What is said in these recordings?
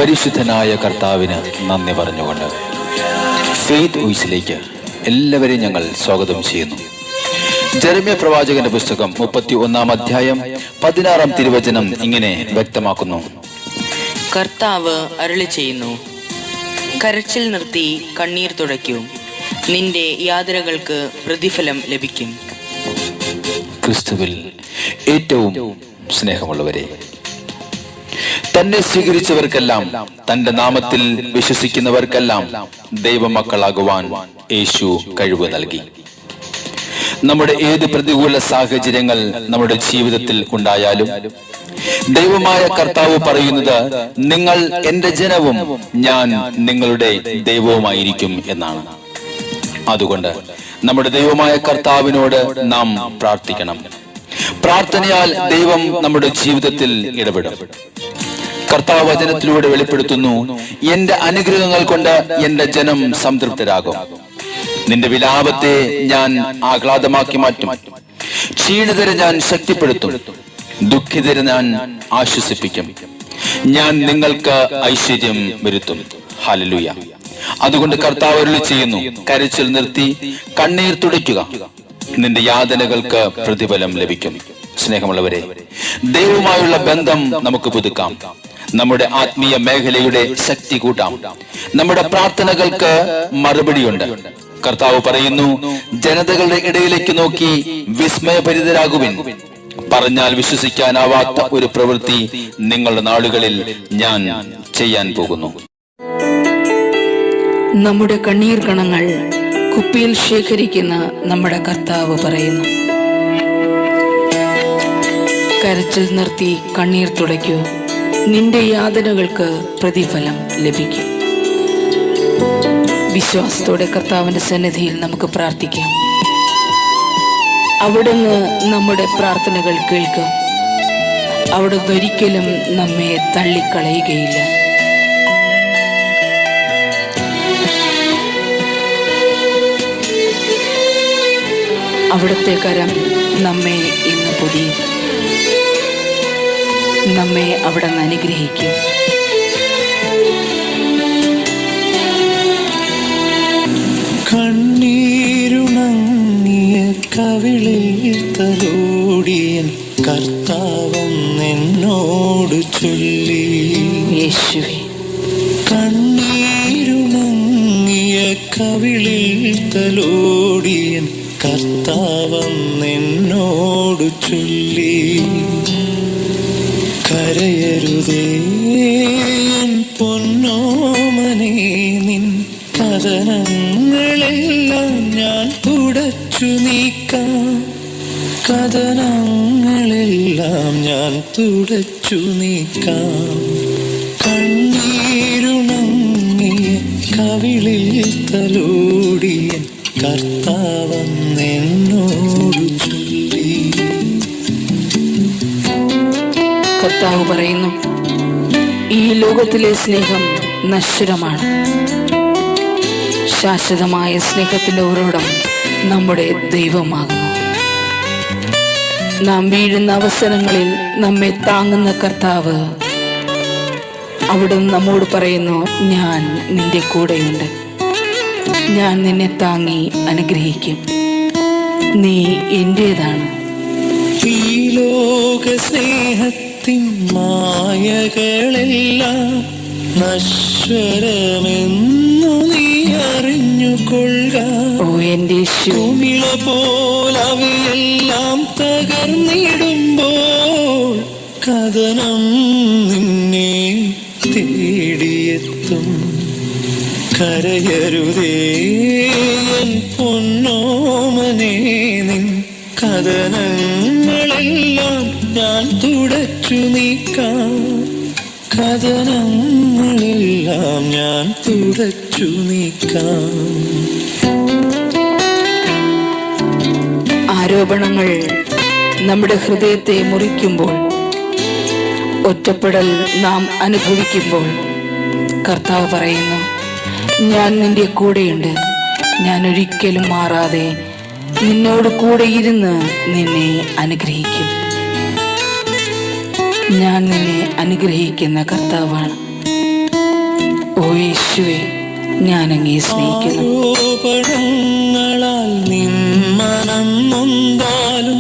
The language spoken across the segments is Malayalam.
പരിശുദ്ധനായ കർത്താവിന് നന്ദി പറഞ്ഞുകൊണ്ട് ഫെയ്ത്ത് വോയിസിലേക്ക് എല്ലാവരെയും ഞങ്ങൾ സ്വാഗതം ചെയ്യുന്നു. ജെറമ്യ പ്രവാചകന്റെ പുസ്തകം 31-ാം അധ്യായം 16-ാം തിരുവചനം ഇങ്ങനെ വ്യക്തമാക്കുന്നു: കർത്താവ് അരുളി ചെയ്യുന്നു, കരച്ചിൽ നിർത്തി കണ്ണീർ തുടയ്ക്കൂ, നിന്റെ യാതനകൾക്ക് പ്രതിഫലം ലഭിക്കും. ക്രിസ്തുവിൽ ഏറ്റവും സ്നേഹമുള്ളവരെ, തന്നെ സ്വീകരിച്ചവർക്കെല്ലാം, തന്റെ നാമത്തിൽ വിശ്വസിക്കുന്നവർക്കെല്ലാം ദൈവമക്കളാകുവാൻ യേശു കഴിവ് നൽകി. നമ്മുടെ ഏത് പ്രതികൂല സാഹചര്യങ്ങൾ നമ്മുടെ ജീവിതത്തിൽ ഉണ്ടായാലും ദൈവമായ കർത്താവ് പറയുന്നത്, നിങ്ങൾ എന്റെ ജനവും ഞാൻ നിങ്ങളുടെ ദൈവവുമായിരിക്കും എന്നാണ്. അതുകൊണ്ട് നമ്മുടെ ദൈവമായ കർത്താവിനോട് നാം പ്രാർത്ഥിക്കണം. പ്രാർത്ഥനയാൽ ദൈവം നമ്മുടെ ജീവിതത്തിൽ ഇടപെടും. കർത്താവ് വചനത്തിലൂടെ വെളിപ്പെടുത്തുന്നു, എന്റെ അനുഗ്രഹങ്ങൾ കൊണ്ട് എന്റെ ജനം സംതൃപ്തരാകും. നിന്റെ വിലാപത്തെ ഞാൻ ആഹ്ലാദമാക്കി മാറ്റും. ക്ഷീണിതരെ ഞാൻ ശക്തിപ്പെടുത്തും, ദുഃഖിതരെ ഞാൻ ആശ്വസിപ്പിക്കും. ഞാൻ നിങ്ങൾക്ക് ഐശ്വര്യം വരുത്തും. ഹല്ലേലൂയ. അതുകൊണ്ട് കർത്താവ് അരുളി ചെയ്യുന്നു, കരച്ചിൽ നിർത്തി കണ്ണീർ തുടയ്ക്കുക, നിന്റെ യാതനകൾക്ക് പ്രതിഫലം ലഭിക്കും. സ്നേഹമുള്ളവരെ, ദൈവവുമായുള്ള ബന്ധം നമുക്ക് പുതുക്കാം. നമ്മുടെ ആത്മീയ മേഖലയുടെ ശക്തി കൂട്ടാം. നമ്മുടെ പ്രാർത്ഥനകൾക്ക് മറുപടിയുണ്ട്. കർത്താവ് പറയുന്നു, ജനതകളുടെ ഇടയിലേക്ക് നോക്കി വിസ്മയഭരിതരാകുവിൻ. പറഞ്ഞാൽ വിശ്വസിക്കാനാവാത്ത ഒരു പ്രവൃത്തി നിങ്ങളുടെ നാളുകളിൽ ഞാൻ ചെയ്യാൻ പോകുന്നു. നമ്മുടെ കണ്ണീർ കണങ്ങൾ കുപ്പിയിൽ ശേഖരിക്കുന്ന നമ്മുടെ കർത്താവ് പറയുന്നു, കരച്ചിൽ നിർത്തി കണ്ണീർ തുടയ്ക്കൂ, നിന്റെ യാതനകൾക്ക് പ്രതിഫലം ലഭിക്കും. വിശ്വാസത്തോടെ കർത്താവിന്റെ സന്നിധിയിൽ നമുക്ക് പ്രാർത്ഥിക്കാം. അവിടുന്ന് നമ്മുടെ പ്രാർത്ഥനകൾ കേൾക്കും. അവിടുന്ന് ഒരിക്കലും നമ്മെ തള്ളിക്കളയുകയില്ല. അവിടുത്തെ കരം നമ്മെ ഇന്ന് പൊതിയും. നമ്മെ അവിടുന്ന് അനുഗ്രഹിക്കും. കണ്ണീരുണങ്ങിയ കവിളിൽ തലോടിയൻ കർത്താവെന്നോട് ചൊല്ലി. യേശുവേ, കണ്ണീരുണങ്ങിയ കവിളിൽ തലോടിയൻ കർത്താവെന്നോട് ചൊല്ലി. കരയരുതേ പൊന്നോമനേ, നിൻ കഥനങ്ങളെല്ലാം ഞാൻ തുടച്ചു നീക്കാം. കഥനങ്ങളെല്ലാം ഞാൻ തുടച്ചു നീക്കാം. കണ്ണീരുണങ്ങിയ കവിളിൽ തലോടിയ കർത്താവെന്നോട് ചൊല്ലി. കർത്താവ് പറയുന്നു, ഈ ലോകത്തിലെ സ്നേഹം നശ്വരമാണ്. ശാശ്വതമായ സ്നേഹത്തിന്റെ ഉറവിടം നമ്മുടെ ദൈവമാകുന്നു. നാം വീഴുന്ന അവസരങ്ങളിൽ നമ്മെ താങ്ങുന്ന കർത്താവ്, അവിടുന്ന് നമ്മോട് പറയുന്നു, ഞാൻ നിന്റെ കൂടെയുണ്ട്. ഞാൻ നിന്നെ താങ്ങി അനുഗ്രഹിക്കും. നീ എന്റേതാണ്. ഈ ലോക സ്നേഹത്തിൻ മായകളെല്ലാം നശ്വരമെന്നു നീ അറിഞ്ഞുകൊള്ളുക. ഓ എന്റെ കുമിള പോലവയെല്ലാം തകർന്നിടുമ്പോൾ കഥനം നിന്നെ തേടിയെത്തും. കരയരുതേ പൊന്നോമനേ, നിൻ കഥനങ്ങളെല്ലാം ഞാൻ തുടച്ചു നീക്കാം. കഥനങ്ങളെല്ലാം ഞാൻ തുടച്ചു നീക്കാം. ആരോപണങ്ങൾ നമ്മുടെ ഹൃദയത്തെ മുറിക്കുമ്പോൾ, ഒറ്റപ്പെടൽ നാം അനുഭവിക്കുമ്പോൾ, കർത്താവ് പറയുന്നു, ഞാൻ നിന്റെ കൂടെയുണ്ട്. ഞാൻ ഒരിക്കലും മാറാതെ നിന്നോട് കൂടെ ഇരുന്ന് നിന്നെ അനുഗ്രഹിക്കും. ഞാൻ നിന്നെ അനുഗ്രഹിക്കുന്ന കർത്താവാണ്. ഓ യേശുവേ, ഞാൻ അങ്ങേ സ്നേഹിക്കുന്നു. ആരോപണങ്ങളാൽ നിൻ മനം നൊന്താലും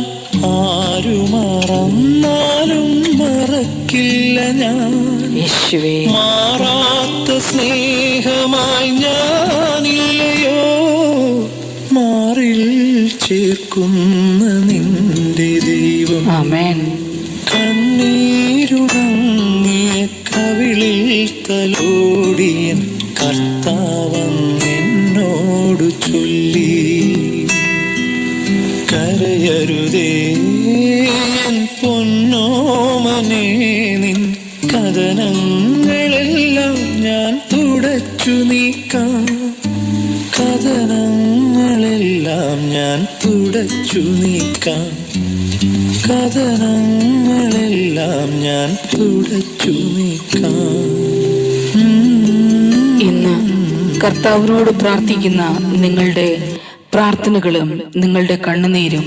ആരു മറന്നാലും മറക്കില്ല ഞാൻ. യേശുവേ, മാറാത്ത സ്നേഹമായി ഞാനില്ലയോ, മാറിൽ ചേർക്കുന്ന നിന്റെ ദൈവം. ആമേൻ. കണ്ണീരുടങ്ങിയ കവിളിൽ തലോടിയൻ കർത്താവെന്നോടു ചൊല്ലി, കരയരുതേ എൻ പൊന്നോമനേ, നിൻ കഥനങ്ങളെല്ലാം ഞാൻ തുടച്ചു നീക്കാം. കഥനങ്ങളെല്ലാം ഞാൻ തുടച്ചു നീക്കാം. കഥനങ്ങളെല്ലാം ഞാൻ തുടച്ചു നീക്കാം. ഇന്ന് കർത്താവിനോട് പ്രാർത്ഥിക്കുന്ന നിങ്ങളുടെ പ്രാർത്ഥനകളും നിങ്ങളുടെ കണ്ണുനീരും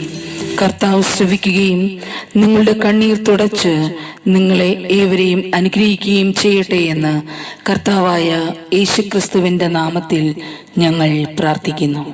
കർത്താവ് ശ്രവിക്കുകയും നിങ്ങളുടെ കണ്ണീർ തുടച്ച് നിങ്ങളെ ഏവരെയും അനുഗ്രഹിക്കുകയും ചെയ്യട്ടെ എന്ന് കർത്താവായ യേശുക്രിസ്തുവിന്റെ നാമത്തിൽ ഞങ്ങൾ പ്രാർത്ഥിക്കുന്നു.